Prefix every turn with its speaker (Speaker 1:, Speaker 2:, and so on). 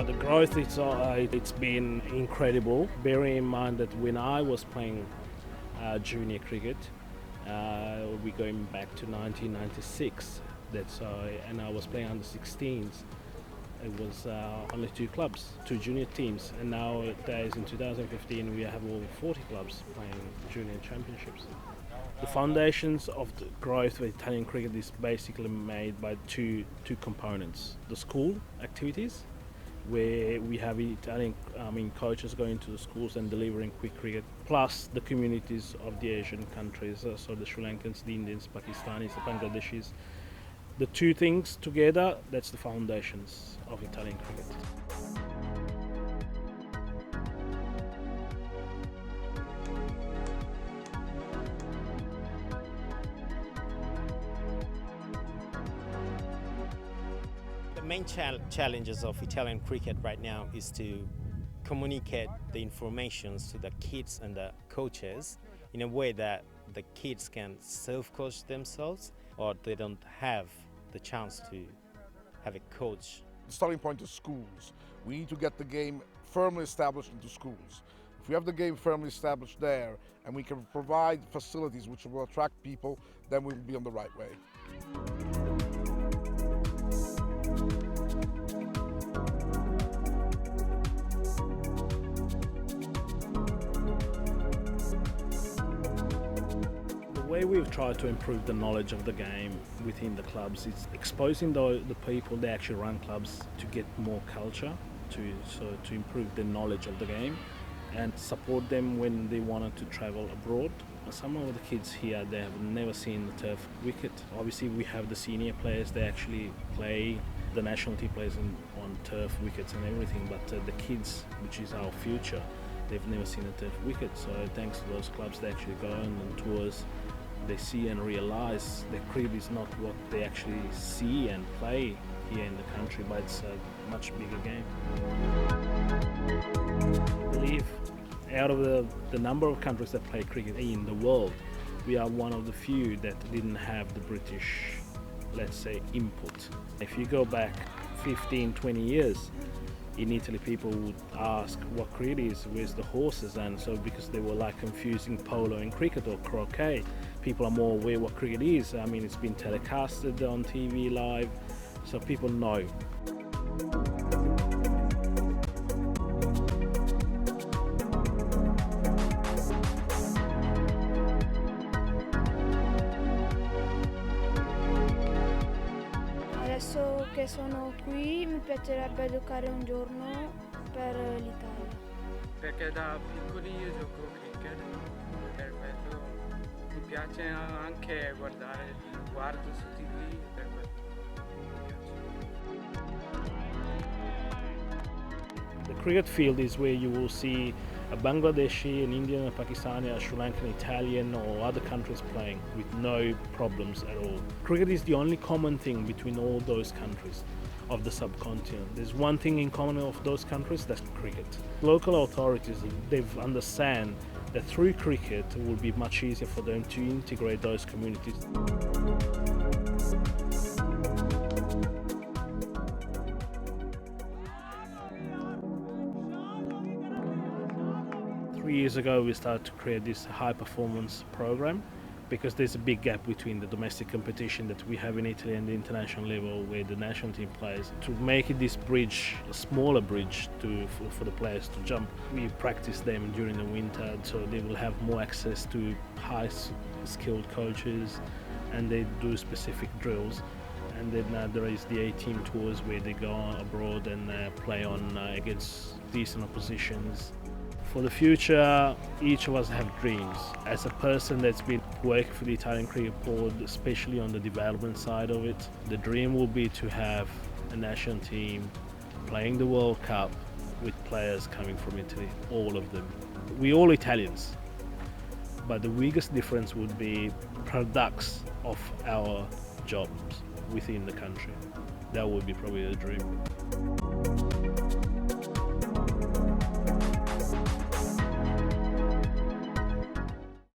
Speaker 1: The growth, it's been incredible. Bearing in mind that when I was playing junior cricket, we're going back to 1996. And I was playing under 16s. It was only 2 clubs, 2 junior teams, and nowadays in 2015 we have over 40 clubs playing junior championships. The foundations of the growth of Italian cricket is basically made by two components: the school activities, where we have Italian coaches going to the schools and delivering quick cricket, plus the communities of the Asian countries, so the Sri Lankans, the Indians, Pakistanis, the Bangladeshis. The two things together, that's the foundations of Italian cricket.
Speaker 2: The main challenges of Italian cricket right now is to communicate the information to the kids and the coaches in a way that the kids can self-coach themselves, or they don't have the chance to have a coach.
Speaker 3: The starting point is schools. We need to get the game firmly established into schools. If we have the game firmly established there and we can provide facilities which will attract people, then we'll be on the right way.
Speaker 1: The way we've tried to improve the knowledge of the game within the clubs is exposing the people that actually run clubs to get more culture, to improve the knowledge of the game and support them when they wanted to travel abroad. Some of the kids here, they have never seen the turf wicket. Obviously we have the senior players, they actually play, the national team players on turf wickets and everything, but the kids, which is our future, they've never seen a turf wicket. So thanks to those clubs, they actually go on tours. They see and realize that cricket is not what they actually see and play here in the country, but it's a much bigger game. I believe out of the number of countries that play cricket in the world, we are one of the few that didn't have the British, let's say, input. If you go back 15, 20 years, in Italy people would ask what cricket is, where's the horses, and so because they were like confusing polo and cricket or croquet. People are more aware what cricket is. I mean, it's been telecasted on TV live, so people know.
Speaker 4: Adesso che sono qui mi piacerebbe giocare un giorno per l'Italia.
Speaker 5: Perché da piccoli io gioco cricket, per quello mi piace anche guardo su TV, per quello mi piace.
Speaker 1: The cricket field is where you will see a Bangladeshi, an Indian, a Pakistani, a Sri Lankan, Italian or other countries playing with no problems at all. Cricket is the only common thing between all those countries of the subcontinent. There's one thing in common of those countries, that's cricket. Local authorities, they've understand that through cricket it will be much easier for them to integrate those communities. 3 years ago we started to create this high performance program because there's a big gap between the domestic competition that we have in Italy and the international level where the national team plays. To make it this bridge, a smaller bridge for the players to jump, we practice them during the winter so they will have more access to high skilled coaches and they do specific drills. And then there is the A-team tours where they go abroad and play on against decent oppositions. For the future, each of us have dreams. As a person that's been working for the Italian Cricket Board, especially on the development side of it, the dream will be to have a national team playing the World Cup with players coming from Italy, all of them. We're all Italians, but the biggest difference would be products of our jobs within the country. That would be probably the dream.